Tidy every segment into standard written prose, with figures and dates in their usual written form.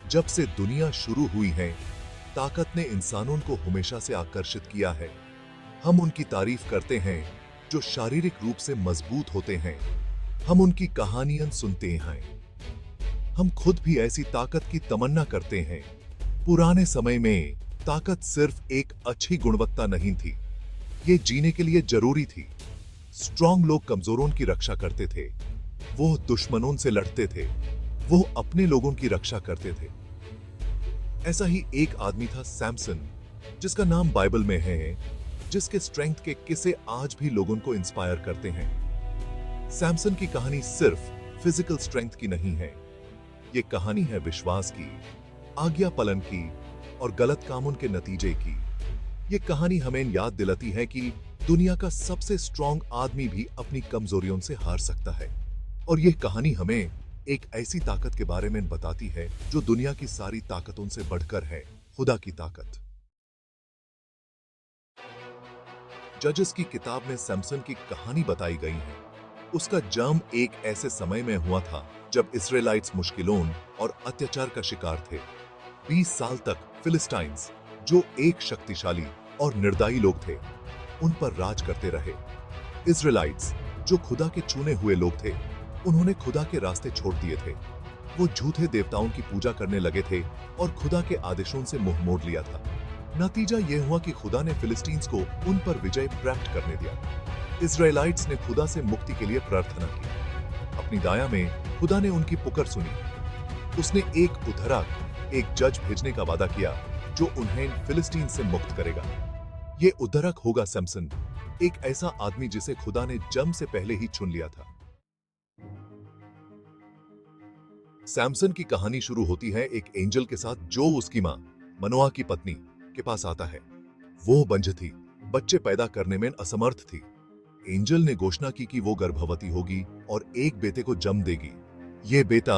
जब से दुनिया शुरू हुई है, ताकत ने इंसानों को हमेशा से आकर्षित किया है। हम उनकी तारीफ करते हैं जो शारीरिक रूप से मजबूत होते हैं। हम उनकी कहानियां सुनते हैं। हम खुद भी ऐसी ताकत की तमन्ना करते हैं। पुराने समय में ताकत सिर्फ एक अच्छी गुणवत्ता नहीं थी, ये जीने के लिए जरूरी थी। स्ट्रॉन्ग लोग कमजोरों की रक्षा करते थे, वो दुश्मनों से लड़ते थे, वो अपने लोगों की रक्षा करते थे। ऐसा ही एक आदमी था सैमसन, जिसका नाम बाइबल में है, जिसके स्ट्रेंथ के किस्से आज भी लोगों को इंस्पायर करते हैं। सैमसन की कहानी सिर्फ फिजिकल स्ट्रेंथ की नहीं है, ये कहानी है विश्वास की, आज्ञा पालन की और गलत कामों के नतीजे की। ये कहानी हमें याद दिलाती है कि दुनिया का सबसे स्ट्रॉन्ग आदमी भी अपनी कमजोरियों से हार सकता है। और यह कहानी हमें एक ऐसी ताकत के बारे में बताती है जो दुनिया की सारी ताकतों से बढ़कर है, खुदा की ताकत। जजेस की किताब में सैमसन की कहानी बताई गई है। उसका जन्म एक ऐसे समय में हुआ था जब इस्राएलाइट्स मुश्किलों और अत्याचार का शिकार थे। 20 साल तक फिलिस्टाइंस, जो एक शक्तिशाली और निर्दयी लोग थे, उन पर राज करते रहे। इस्राएलाइट्स, जो खुदा के चुने हुए लोग थे, उन्होंने खुदा के रास्ते छोड़ दिए थे। वो झूठे देवताओं की पूजा करने लगे थे और खुदा के आदेशों से मुंह मोड़ लिया था। नतीजा यह हुआ कि खुदा ने फिलिस्तीन्स को उन पर विजय प्राप्त करने दिया। इस्राएलाइट्स ने खुदा से मुक्ति के लिए प्रार्थना की। अपनी दया में खुदा ने उनकी पुकार सुनी। उसने एक उद्धारक, एक जज भेजने का वादा किया जो उन्हें फिलिस्तीन से मुक्त करेगा। ये उद्धारक होगा सैमसन, एक ऐसा आदमी जिसे खुदा ने जन्म से पहले ही चुन लिया था। सैमसन की कहानी शुरू होती है एक एंजल के साथ जो उसकी मां मनोआ की पत्नी के पास आता है। वो बंझ थी, बच्चे पैदा करने में असमर्थ थी। एंजल ने घोषणा की कि वो गर्भवती होगी और एक बेटे को जन्म देगी। ये बेटा,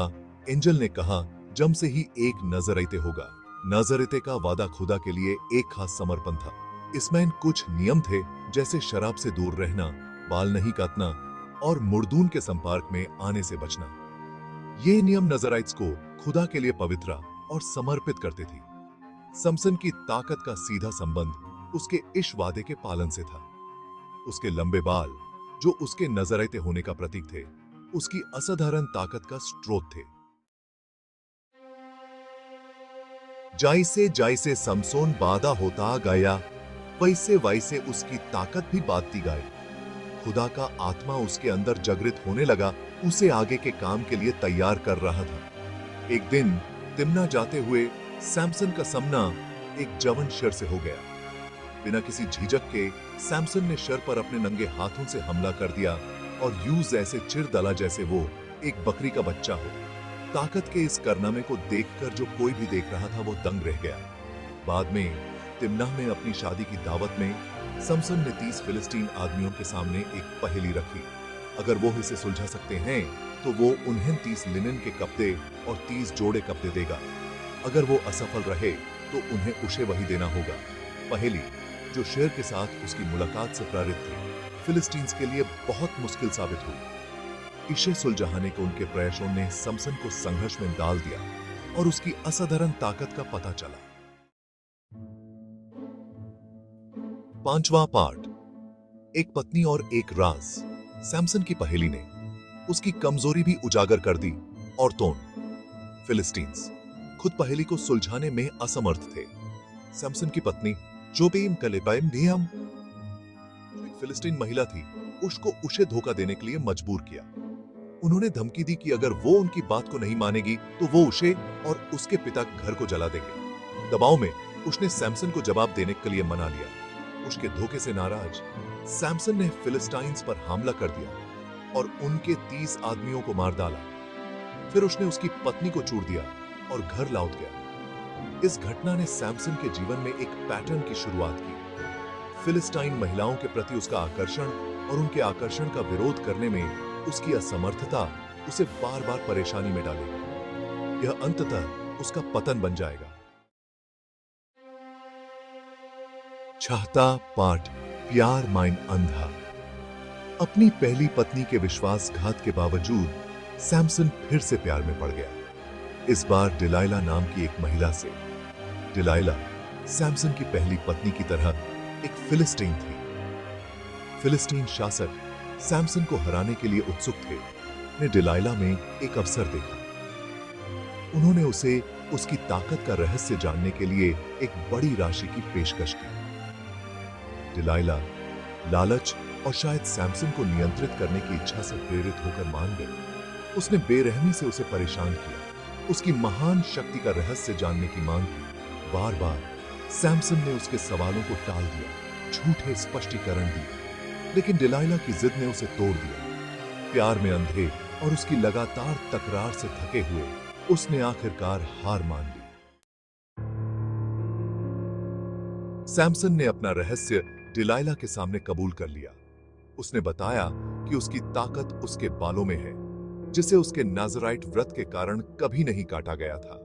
एंजल ने कहा, जन्म से ही एक नजराइते होगा। नजराइते का वादा खुदा के लिए एक खास समर्पण था। इसमें कुछ नियम थे, जैसे शराब से दूर रहना, बाल नहीं काटना और मुर्दून के संपर्क में आने से बचना। ये नियम नजराइट्स को खुदा के लिए पवित्र और समर्पित करते थे। सैमसन की ताकत का सीधा संबंध उसके इस वादे के पालन से था। उसके लंबे बाल, जो उसके नजराइते होने का प्रतीक थे, उसकी असाधारण ताकत का स्रोत थे। जैसे जैसे समसोन बादा होता गया, वैसे वैसे उसकी ताकत भी बढ़ती गई। खुदा का आत्मा उसके अंदर जागृत होने लगा, उसे आगे के काम के लिए तैयार कर रहा था। एक दिन तिम्ना जाते हुए सैमसन का सामना एक जवान शेर से हो गया। बिना किसी झिझक के सैमसन ने शेर पर अपने नंगे हाथों से हमला कर दिया और यूं जैसे चिर दला जैसे वो एक बकरी का बच्चा हो। ताकत के इस कारनामे को देखकर जो कोई भी देख रहा था वो दंग रह गया। बाद में तिम्नाह में अपनी शादी की दावत में सैमसन ने 30 फिलिस्तीन आदमियों के सामने एक पहेली रखी। अगर वो इसे सुलझा सकते हैं तो वो उन्हें 30 लिनन के कपड़े और 30 जोड़े कपड़े देगा। अगर वो असफल रहे तो उन्हें उसे वही देना होगा। पहेली, जो शेर के साथ उसकी मुलाकात से प्रेरित थी, फिलिस्तीन्स के लिए बहुत मुश्किल साबित हुई। इसे सुलझाने के उनके प्रयासों ने सैमसन को संघर्ष में डाल दिया और उसकी असाधारण ताकत का पता चला। 5वां पार्ट, एक पत्नी और एक राज। सैमसन की पहेली ने उसकी कमजोरी भी उजागर कर दी और फिलिस्तीन्स खुद पहेली को सुलझाने में असमर्थ थे। सैमसन की पत्नी, जो नियम एक फिलिस्तीन महिला थी, उसको उसे धोखा देने के लिए मजबूर किया। उन्होंने धमकी दी कि अगर वो उनकी बात को नहीं मानेगी तो वो उसे और उसके पिता घर को जला देंगे। दबाव में उसने सैमसन को जवाब देने के लिए मना लिया। उसके धोखे से नाराज सैमसन ने फिलिस्टाइंस पर हमला कर दिया और उनके 30 आदमियों को मार डाला। फिर उसने उसकी पत्नी को चूर दिया और घर लौट गया। इस घटना ने सैमसन के जीवन में एक पैटर्न की शुरुआत की। फिलिस्टाइन महिलाओं के प्रति उसका आकर्षण और उनके आकर्षण का विरोध करने में उसकी असमर्थता उसे बार बार परेशानी में डालेगी। यह अंततः उसका पतन बन जाएगा। चाहता पाठ, प्यार माइन अंधा। अपनी पहली पत्नी के विश्वासघात के बावजूद सैमसन फिर से प्यार में पड़ गया। इस बार डिलाइला नाम की एक महिला से। डिलाइला सैमसन की पहली पत्नी की तरह एक फिलिस्टीन थी। फिलिस्टीन शासक सैमसन को हराने के लिए उत्सुक थे, ने डिलाइला में एक अवसर देखा। उन्होंने उसे उसकी ताकत का रहस्य जानने के लिए एक बड़ी राशि की पेशकश की। डिलाइला लालच और शायद सैमसन को नियंत्रित करने की इच्छा से प्रेरित होकर मान गई। उसने बेरहमी से उसे परेशान किया, उसकी महान शक्ति का रहस्य जानने की मांग की। बार बार सैमसन ने उसके सवालों को टाल दिया, झूठे स्पष्टीकरण दिए, लेकिन डिलाइला की जिद ने उसे तोड़ दिया। प्यार में अंधे और उसकी लगातार तकरार से थके हुए उसने आखिरकार हार मान ली। सैमसन ने अपना रहस्य डिलाइला के सामने कबूल कर लिया। उसने बताया कि उसकी ताकत उसके बालों में है, जिसे उसके नाज़राइट व्रत के कारण कभी नहीं काटा गया था।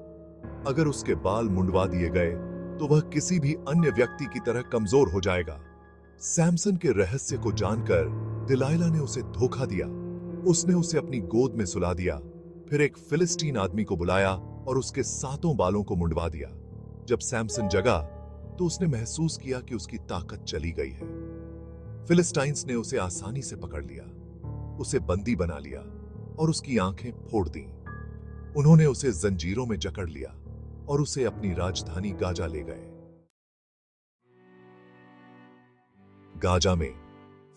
अगर उसके बाल मुंडवा दिए गए तो वह किसी भी अन्य व्यक्ति की तरह कमजोर हो जाएगा। सैमसन के रहस्य को जानकर डिलाइला ने उसे धोखा दिया। उसने उसे अपनी गोद में सुला दिया, फिर एक फिलिस्टीन आदमी को बुलाया और उसके 7 बालों को मुंडवा दिया। जब सैमसन जगा तो उसने महसूस किया कि उसकी ताकत चली गई है। फिलिस्टाइंस ने उसे आसानी से पकड़ लिया, उसे बंदी बना लिया और उसकी आंखें फोड़ दी। उन्होंने उसे जंजीरों में जकड़ लिया और उसे अपनी राजधानी गाजा ले गए। गाजा में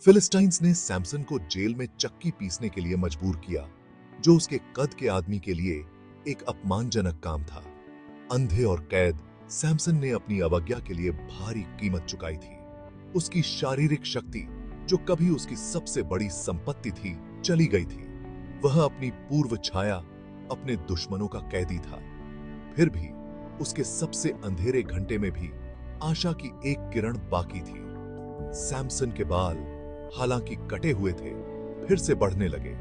फिलिस्टाइंस ने सैमसन को जेल में चक्की पीसने के लिए मजबूर किया, जो उसके कद के आदमी के लिए एक अपमानजनक काम था। अंधे और कैद सैमसन ने अपनी अवज्ञा के लिए भारी कीमत चुकाई थी। उसकी शारीरिक शक्ति, जो कभी उसकी सबसे बड़ी संपत्ति थी, चली गई थी। वह अपनी पूर्व छाया, अपने दुश्मनों का कैदी था। फिर भी उसके सबसे अंधेरे घंटे में भी आशा की एक किरण बाकी थी। सैमसन के बाल हालांकि कटे हुए थे, फिर से बढ़ने लगे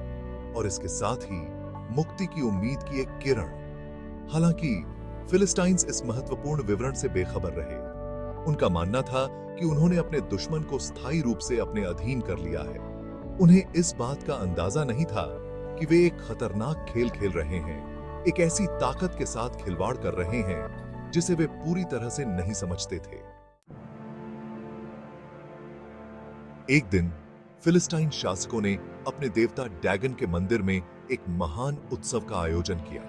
और इसके साथ ही मुक्ति की उम्मीद की एक किरण। हालांकि फिलिस्टाइंस इस महत्वपूर्ण विवरण से बेखबर रहे। उनका मानना था कि उन्होंने अपने दुश्मन को स्थायी रूप से अपने अधीन कर लिया है। उन्हें इस बात का अंदाजा नहीं था कि वे एक खतरनाक खेल खेल रहे हैं, एक ऐसी ताकत के साथ खिलवाड़ कर रहे हैं जिसे वे पूरी तरह से नहीं समझते थे। एक दिन फिलिस्टाइन शासकों ने अपने देवता डैगन के मंदिर में एक महान उत्सव का आयोजन किया।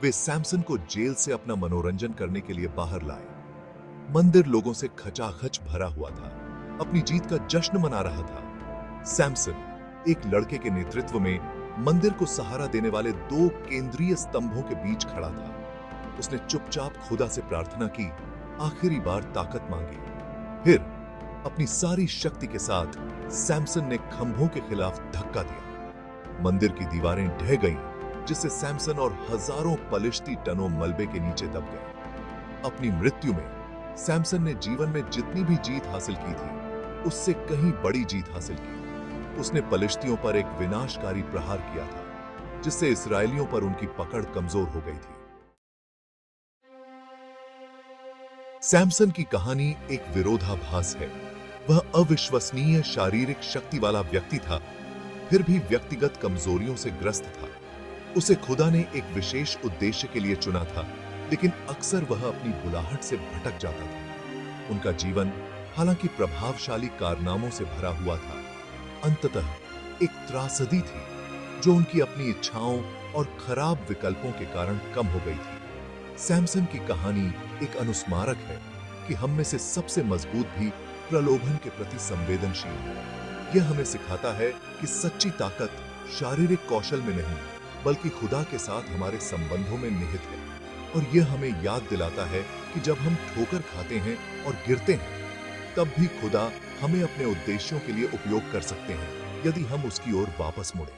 वे सैमसन को जेल से अपना मनोरंजन करने के लिए बाहर लाए। मंदिर लोगों से खचाखच भरा हुआ था, अपनी जीत का जश्न मना रहा था। सैमसन एक लड़के के नेतृत्व में मंदिर को सहारा देने वाले 2 केंद्रीय स्तंभों के बीच खड़ा था। उसने चुपचाप खुदा से प्रार्थना की, आखिरी बार ताकत मांगी। फिर अपनी सारी शक्ति के साथ सैमसन ने खंभों के खिलाफ धक्का दिया। मंदिर की दीवारें ढह गईं, जिससे सैमसन और हजारों पलिश्ती टनों मलबे के नीचे दब गए। अपनी मृत्यु में सैमसन ने जीवन में जितनी भी जीत हासिल की थी, उससे कहीं बड़ी जीत हासिल की। उसने पलिश्तियों पर एक विनाशकारी प्रहार किया था, जिससे इस्राएलियों पर उनकी पकड़ कमजोर हो गई थी। सैमसन की कहानी एक विरोधाभास है। वह अविश्वसनीय शारीरिक शक्ति वाला व्यक्ति था, फिर भी व्यक्तिगत कमजोरियों से ग्रस्त था। उसे खुदा ने एक विशेष उद्देश्य के लिए चुना था, लेकिन अक्सर वह अपनी बुलाहट से भटक जाता था। उनका जीवन हालांकि प्रभावशाली कारनामों से भरा हुआ था, अंततः एक त्रासदी थी जो उनकी अपनी इच्छाओं और खराब विकल्पों के कारण कम हो गई थी। सैमसन की कहानी एक अनुस्मारक है कि हम में से सबसे मजबूत भी प्रलोभन के प्रति संवेदनशील है। यह हमें सिखाता है कि सच्ची ताकत शारीरिक कौशल में नहीं, बल्कि खुदा के साथ हमारे संबंधों में निहित है। और यह हमें याद दिलाता है कि जब हम ठोकर खाते हैं और गिरते हैं, तब भी खुदा हमें अपने उद्देश्यों के लिए उपयोग कर सकते हैं, यदि हम उसकी ओर वापस मुड़ें।